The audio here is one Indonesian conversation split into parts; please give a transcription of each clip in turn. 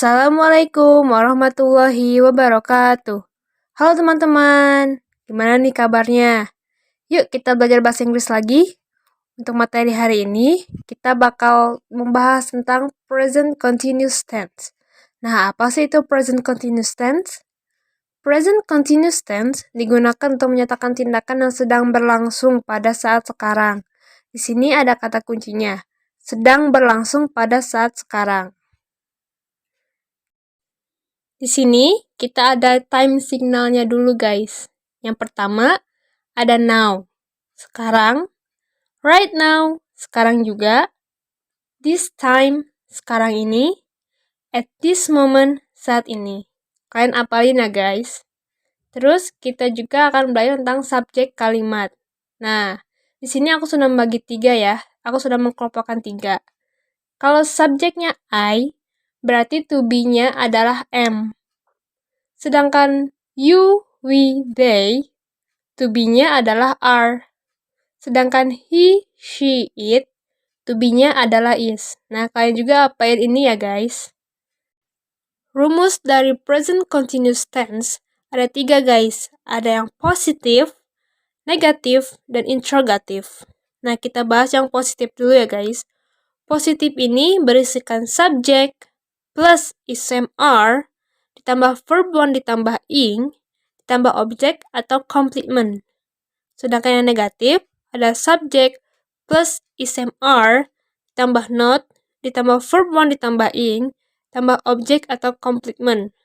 Assalamualaikum warahmatullahi wabarakatuh. Halo teman-teman, gimana nih kabarnya? Yuk kita belajar bahasa Inggris lagi. Untuk materi hari ini, kita bakal membahas tentang present continuous tense. Nah, apa sih itu present continuous tense? Present continuous tense digunakan untuk menyatakan tindakan yang sedang berlangsung pada saat sekarang. Di sini ada kata kuncinya, sedang berlangsung pada saat sekarang. Di sini kita ada time signalnya dulu guys. Yang pertama ada now, sekarang, right now, sekarang juga, this time, sekarang ini, at this moment, saat ini. Kalian apalin ya guys. Terus kita juga akan belajar tentang subjek kalimat. Nah, di sini aku sudah membagi 3 ya. Aku sudah mengkelompokkan 3. Kalau subjeknya I, berarti to be-nya adalah am. Sedangkan you, we, they, to be-nya adalah are. Sedangkan he, she, it, to be-nya adalah is. Nah, kalian juga apain ini ya guys. Rumus dari present continuous tense ada 3 guys. Ada yang positif, negatif, dan interrogatif. Nah, kita bahas yang positif dulu ya guys. Positif ini berisikan subjek plus ism are ditambah verb one ditambah ing, ditambah objek atau complement. Sedangkan yang negatif, ada subjek plus ism are, ditambah not, ditambah verb one ditambah ing, ditambah objek atau complement.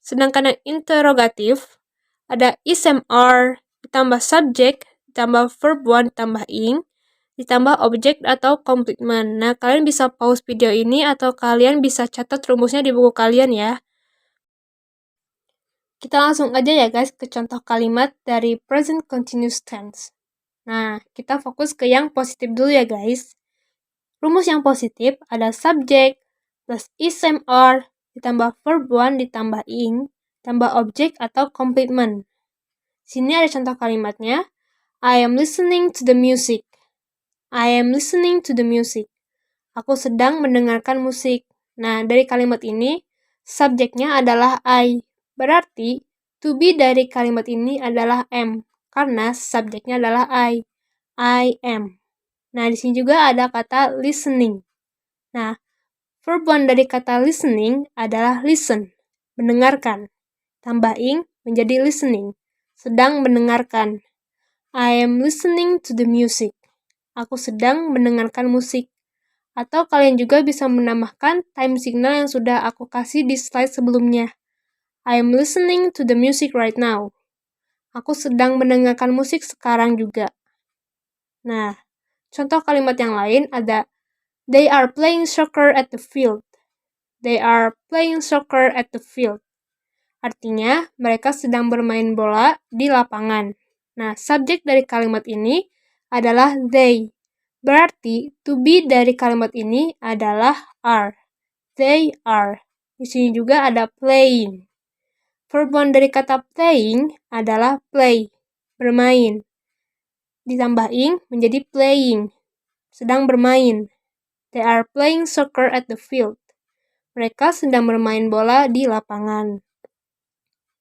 Sedangkan yang interrogatif, ada ism are, ditambah subjek, ditambah verb one ditambah ing, ditambah objek atau complement. Nah, kalian bisa pause video ini atau kalian bisa catat rumusnya di buku kalian ya. Kita langsung aja ya guys ke contoh kalimat dari present continuous tense. Nah, kita fokus ke yang positif dulu ya guys. Rumus yang positif ada subjek plus ism are ditambah verb one ditambah ing, tambah objek atau complement. Sini ada contoh kalimatnya. I am listening to the music. I am listening to the music. Aku sedang mendengarkan musik. Nah, dari kalimat ini, subjeknya adalah I. Berarti, to be dari kalimat ini adalah am, karena subjeknya adalah I. I am. Nah, di sini juga ada kata listening. Nah, verb one dari kata listening adalah listen, mendengarkan. Tambah ing menjadi listening, sedang mendengarkan. I am listening to the music. Aku sedang mendengarkan musik. Atau kalian juga bisa menambahkan time signal yang sudah aku kasih di slide sebelumnya. I am listening to the music right now. Aku sedang mendengarkan musik sekarang juga. Nah, contoh kalimat yang lain ada they are playing soccer at the field. They are playing soccer at the field. Artinya, mereka sedang bermain bola di lapangan. Nah, subjek dari kalimat ini adalah they. Berarti, to be dari kalimat ini adalah are. They are. Di sini juga ada playing. Verb one dari kata playing adalah play, bermain. Ditambah ing menjadi playing, sedang bermain. They are playing soccer at the field. Mereka sedang bermain bola di lapangan.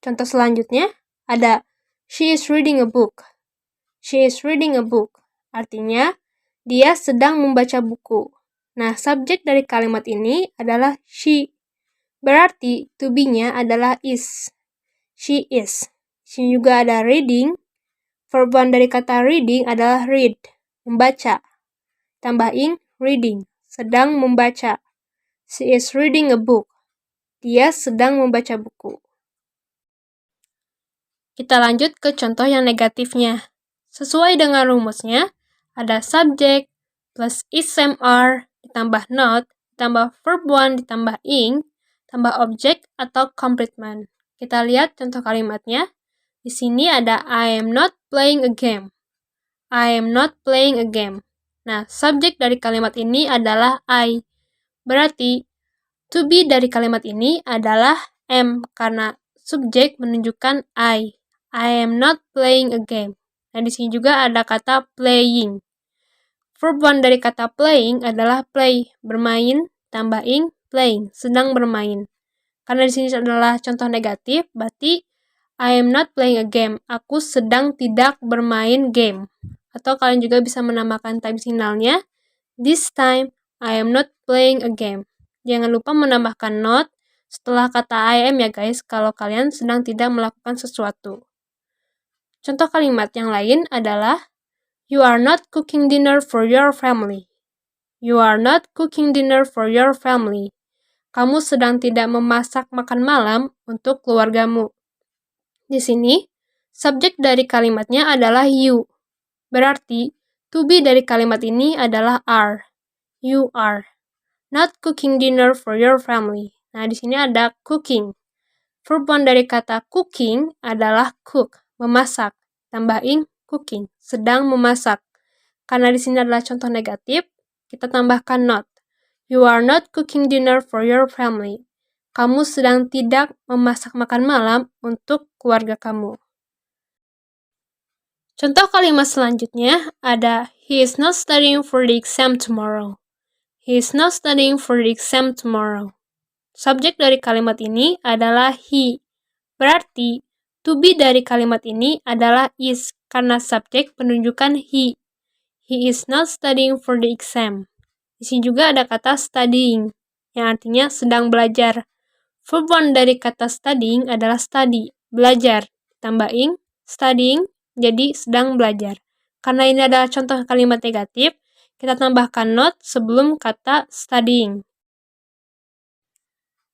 Contoh selanjutnya ada she is reading a book. She is reading a book. Artinya, dia sedang membaca buku. Nah, subjek dari kalimat ini adalah she. Berarti, to be-nya adalah is. She is. Sini juga ada reading. Verb one dari kata reading adalah read, membaca. Tambah ing, reading, sedang membaca. She is reading a book. Dia sedang membaca buku. Kita lanjut ke contoh yang negatifnya. Sesuai dengan rumusnya, ada subjek plus ism are ditambah not, ditambah verb one ditambah ing, tambah objek atau complement. Kita lihat contoh kalimatnya. Di sini ada I am not playing a game. I am not playing a game. Nah, subjek dari kalimat ini adalah I. Berarti, to be dari kalimat ini adalah am, karena subjek menunjukkan I. I am not playing a game. Nah, di sini juga ada kata playing. Verb one dari kata playing adalah play, bermain, tambah ing, playing, sedang bermain. Karena di sini adalah contoh negatif, berarti I am not playing a game. Aku sedang tidak bermain game. Atau kalian juga bisa menambahkan time signalnya. This time, I am not playing a game. Jangan lupa menambahkan not setelah kata I am ya guys, kalau kalian sedang tidak melakukan sesuatu. Contoh kalimat yang lain adalah You are not cooking dinner for your family. You are not cooking dinner for your family. Kamu sedang tidak memasak makan malam untuk keluargamu. Di sini, subjek dari kalimatnya adalah you. Berarti, to be dari kalimat ini adalah are. You are not cooking dinner for your family. Nah, di sini ada cooking. Verb one dari kata cooking adalah cook, memasak. Tambahin cooking, sedang memasak. Karena di sini adalah contoh negatif, kita tambahkan not. You are not cooking dinner for your family. Kamu sedang tidak memasak makan malam untuk keluarga kamu. Contoh kalimat selanjutnya ada He is not studying for the exam tomorrow. He is not studying for the exam tomorrow. Subjek dari kalimat ini adalah he. Berarti, to be dari kalimat ini adalah is karena subjek penunjukan he. He is not studying for the exam. Di sini juga ada kata studying, yang artinya sedang belajar. Verb one dari kata studying adalah study, belajar. Tambahin studying, jadi sedang belajar. Karena ini adalah contoh kalimat negatif, kita tambahkan not sebelum kata studying.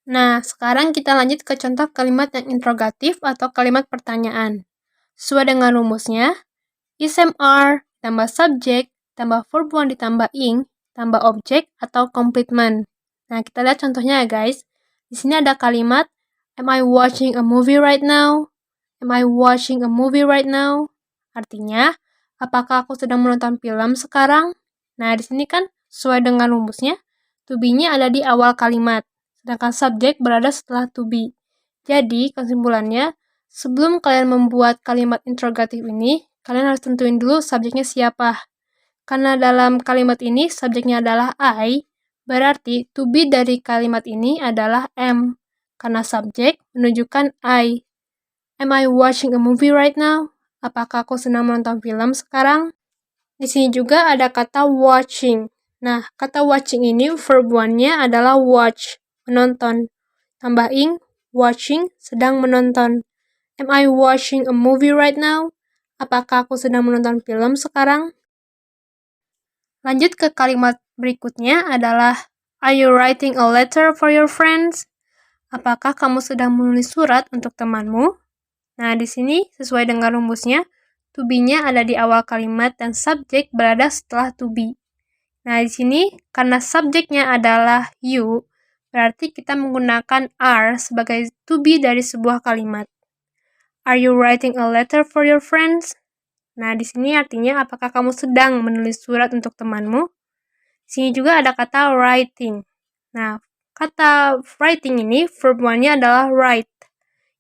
Nah, sekarang kita lanjut ke contoh kalimat yang interrogatif atau kalimat pertanyaan. Sesuai dengan rumusnya, is am are, tambah subjek, tambah verb one ditambah ing, tambah objek atau complement. Nah, kita lihat contohnya ya guys. Di sini ada kalimat, am I watching a movie right now? Am I watching a movie right now? Artinya, apakah aku sedang menonton film sekarang? Nah, di sini kan sesuai dengan rumusnya, to be-nya ada di awal kalimat, sedangkan subjek berada setelah to be. Jadi, kesimpulannya, sebelum kalian membuat kalimat interrogatif ini, kalian harus tentuin dulu subjeknya siapa. Karena dalam kalimat ini subjeknya adalah I, berarti to be dari kalimat ini adalah am. Karena subjek menunjukkan I. Am I watching a movie right now? Apakah aku sedang menonton film sekarang? Di sini juga ada kata watching. Nah, kata watching ini verb one-nya adalah watch, menonton. Tambah ing, watching, sedang menonton. Am I watching a movie right now? Apakah aku sedang menonton film sekarang? Lanjut ke kalimat berikutnya adalah Are you writing a letter for your friends? Apakah kamu sedang menulis surat untuk temanmu? Nah, di sini sesuai dengan rumusnya, to be-nya ada di awal kalimat dan subjek berada setelah to be. Nah, di sini karena subjeknya adalah you, berarti kita menggunakan are sebagai to be dari sebuah kalimat. Are you writing a letter for your friends? Nah, di sini artinya apakah kamu sedang menulis surat untuk temanmu? Di sini juga ada kata writing. Nah, kata writing ini verb one-nya adalah write,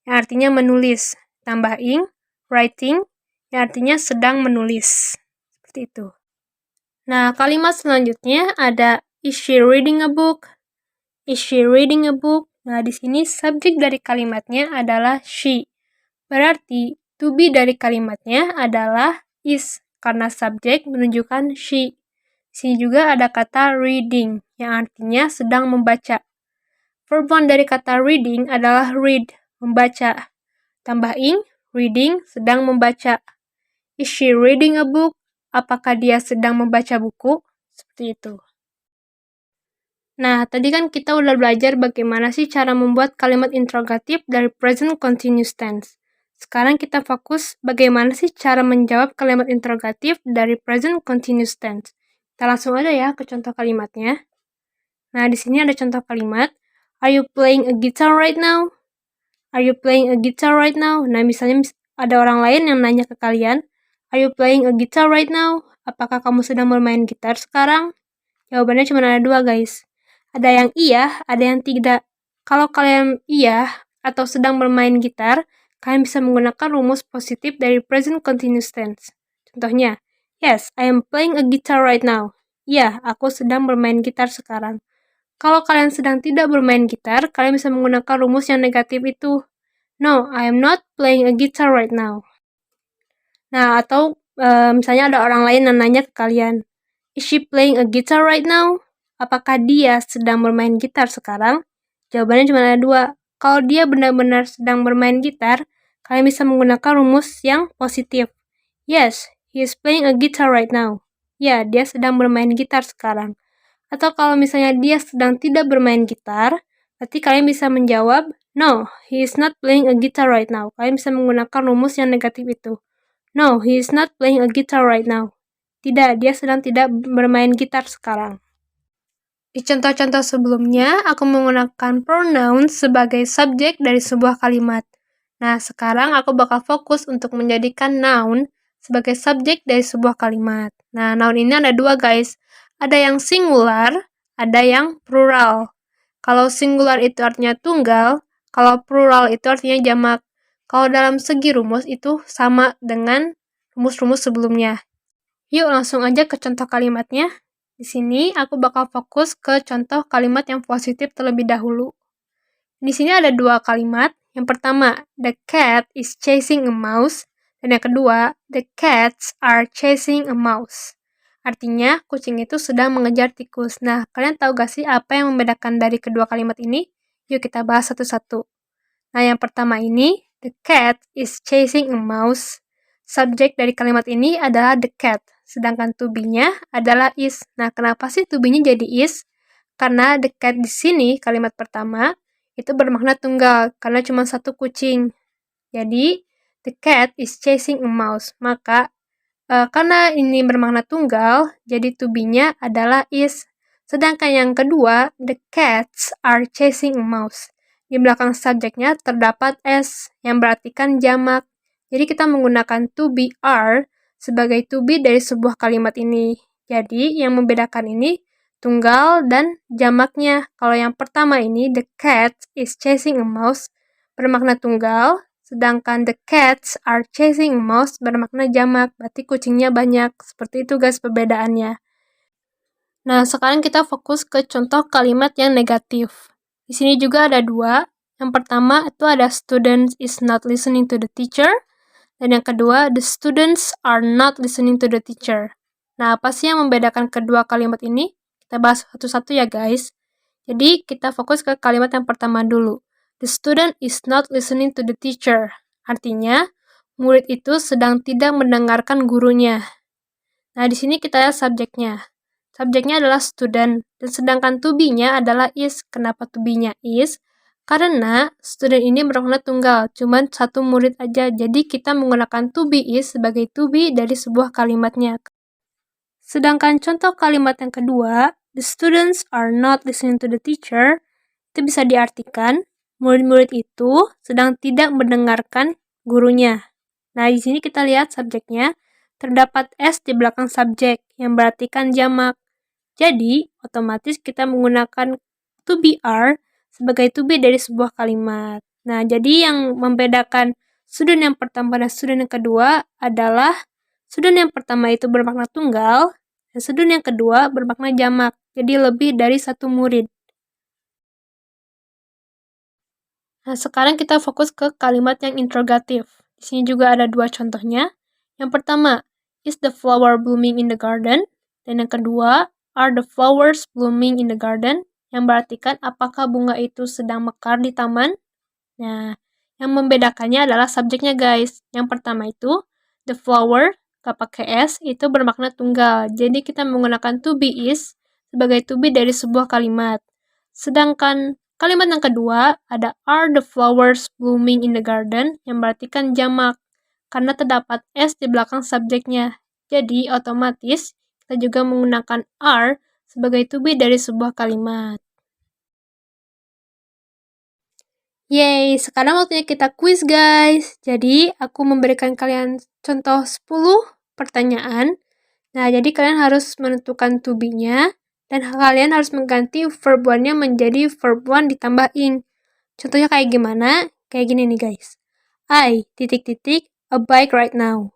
yang artinya menulis. Tambah ing, writing, yang artinya sedang menulis. Seperti itu. Nah, kalimat selanjutnya ada is she reading a book? Is she reading a book? Nah, di sini subjek dari kalimatnya adalah she. Berarti to be dari kalimatnya adalah is karena subjek menunjukkan she. Di sini juga ada kata reading yang artinya sedang membaca. Verb one dari kata reading adalah read, membaca. Tambah ing, reading, sedang membaca. Is she reading a book? Apakah dia sedang membaca buku? Seperti itu. Nah, tadi kan kita udah belajar bagaimana sih cara membuat kalimat interrogatif dari present continuous tense. Sekarang kita fokus bagaimana sih cara menjawab kalimat interrogatif dari present continuous tense. Kita langsung aja ya ke contoh kalimatnya. Nah, di sini ada contoh kalimat. Are you playing a guitar right now? Are you playing a guitar right now? Nah, misalnya ada orang lain yang nanya ke kalian, Are you playing a guitar right now? Apakah kamu sedang bermain gitar sekarang? Jawabannya cuma ada dua, guys. Ada yang iya, ada yang tidak. Kalau kalian iya atau sedang bermain gitar, kalian bisa menggunakan rumus positif dari present continuous tense. Contohnya, Yes, I am playing a guitar right now. Iya, aku sedang bermain gitar sekarang. Kalau kalian sedang tidak bermain gitar, kalian bisa menggunakan rumus yang negatif itu. No, I am not playing a guitar right now. Nah, atau misalnya ada orang lain yang nanya ke kalian, is she playing a guitar right now? Apakah dia sedang bermain gitar sekarang? Jawabannya cuma ada dua. Kalau dia benar-benar sedang bermain gitar, kalian bisa menggunakan rumus yang positif. Yes, he is playing a guitar right now. Ya, dia sedang bermain gitar sekarang. Atau kalau misalnya dia sedang tidak bermain gitar, berarti kalian bisa menjawab, no, he is not playing a guitar right now. Kalian bisa menggunakan rumus yang negatif itu. No, he is not playing a guitar right now. Tidak, dia sedang tidak bermain gitar sekarang. Di contoh-contoh sebelumnya, aku menggunakan pronoun sebagai subjek dari sebuah kalimat. Nah, sekarang aku bakal fokus untuk menjadikan noun sebagai subjek dari sebuah kalimat. Nah, noun ini ada dua, guys. Ada yang singular, ada yang plural. Kalau singular itu artinya tunggal, kalau plural itu artinya jamak. Kalau dalam segi rumus itu sama dengan rumus-rumus sebelumnya. Yuk langsung aja ke contoh kalimatnya. Di sini aku bakal fokus ke contoh kalimat yang positif terlebih dahulu. Di sini ada dua kalimat. Yang pertama, the cat is chasing a mouse. Dan yang kedua, the cats are chasing a mouse. Artinya, kucing itu sedang mengejar tikus. Nah, kalian tahu gak sih apa yang membedakan dari kedua kalimat ini? Yuk kita bahas satu-satu. Nah, yang pertama ini, the cat is chasing a mouse. Subjek dari kalimat ini adalah the cat. Sedangkan to be-nya adalah is. Nah, kenapa sih to be-nya jadi is? Karena the cat di sini, kalimat pertama, itu bermakna tunggal, karena cuma satu kucing. Jadi, the cat is chasing a mouse. Maka, karena ini bermakna tunggal, jadi to be-nya adalah is. Sedangkan yang kedua, the cats are chasing a mouse. Di belakang subjeknya terdapat s, yang berartikan jamak. Jadi kita menggunakan to be are sebagai to be dari sebuah kalimat ini. Jadi yang membedakan ini tunggal dan jamaknya. Kalau yang pertama ini, the cat is chasing a mouse, bermakna tunggal. Sedangkan the cats are chasing a mouse bermakna jamak, berarti kucingnya banyak. Seperti itu guys perbedaannya. Nah, sekarang kita fokus ke contoh kalimat yang negatif. Di sini juga ada dua. Yang pertama itu ada students is not listening to the teacher. Dan yang kedua, the students are not listening to the teacher. Nah, apa sih yang membedakan kedua kalimat ini? Kita bahas satu-satu ya guys. Jadi, kita fokus ke kalimat yang pertama dulu. The student is not listening to the teacher. Artinya, murid itu sedang tidak mendengarkan gurunya. Nah, di sini kita lihat subjeknya. Subjeknya adalah student, dan sedangkan to be-nya adalah is. Kenapa to be-nya is? Karena student ini bermakna tunggal, cuma satu murid aja. Jadi kita menggunakan to be is sebagai to be dari sebuah kalimatnya. Sedangkan contoh kalimat yang kedua, the students are not listening to the teacher, itu bisa diartikan murid-murid itu sedang tidak mendengarkan gurunya. Nah, di sini kita lihat subjeknya, terdapat s di belakang subjek yang berartikan jamak. Jadi, otomatis kita menggunakan to be are sebagai to be dari sebuah kalimat. Nah, jadi yang membedakan student yang pertama dan student yang kedua adalah student yang pertama itu bermakna tunggal, dan student yang kedua bermakna jamak. Jadi lebih dari satu murid. Nah, sekarang kita fokus ke kalimat yang interrogatif. Di sini juga ada dua contohnya. Yang pertama, is the flower blooming in the garden? Dan yang kedua, are the flowers blooming in the garden? Yang berartikan apakah bunga itu sedang mekar di taman? Nah, yang membedakannya adalah subjeknya guys. Yang pertama itu, the flower, gak pakai s, itu bermakna tunggal. Jadi kita menggunakan to be is sebagai to be dari sebuah kalimat. Sedangkan kalimat yang kedua, ada are the flowers blooming in the garden, yang berartikan jamak. Karena terdapat s di belakang subjeknya. Jadi otomatis kita juga menggunakan are sebagai to be dari sebuah kalimat. Yeay, sekarang waktunya kita quiz guys. Jadi, aku memberikan kalian contoh 10 pertanyaan. Nah, jadi kalian harus menentukan to be-nya, dan kalian harus mengganti verb one-nya menjadi verb one ditambah ing. Contohnya kayak gimana? Kayak gini nih guys. I, titik-titik, a bike right now.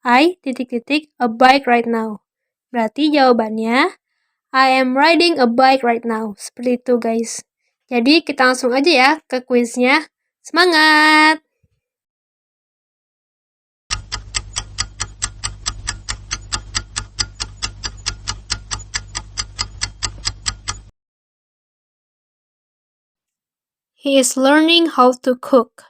I, titik-titik, a bike right now. Berarti jawabannya, I am riding a bike right now. Seperti itu guys. Jadi kita langsung aja ya ke kuisnya. Semangat! He is learning how to cook.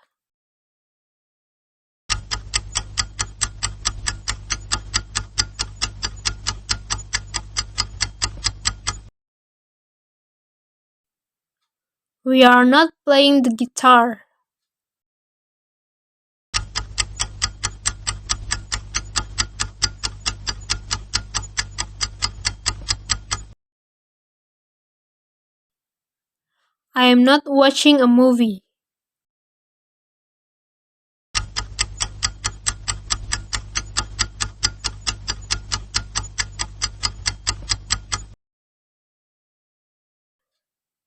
We are not playing the guitar. I am not watching a movie.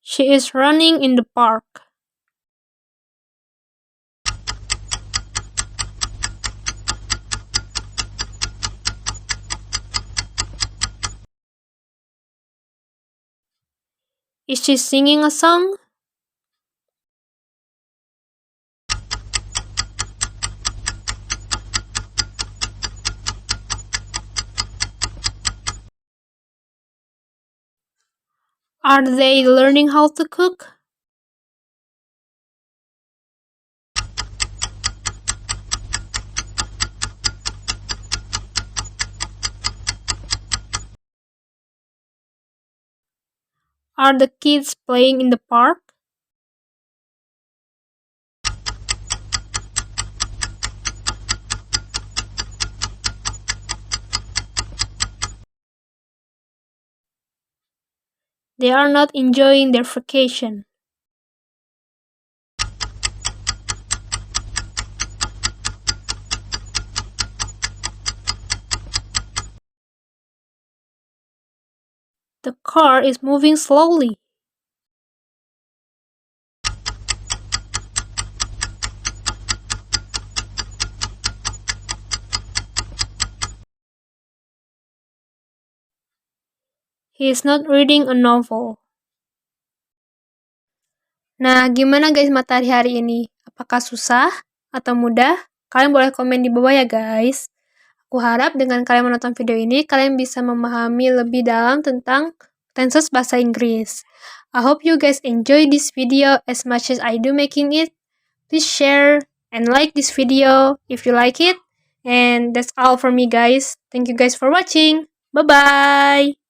She is running in the park. Is she singing a song? Are they learning how to cook? Are the kids playing in the park? They are not enjoying their vacation. The car is moving slowly. He is not reading a novel. Nah, gimana guys materi hari ini? Apakah susah atau mudah? Kalian boleh komen di bawah ya guys. Aku harap dengan kalian menonton video ini, kalian bisa memahami lebih dalam tentang tenses bahasa Inggris. I hope you guys enjoy this video as much as I do making it. Please share and like this video if you like it. And that's all for me guys. Thank you guys for watching. Bye-bye!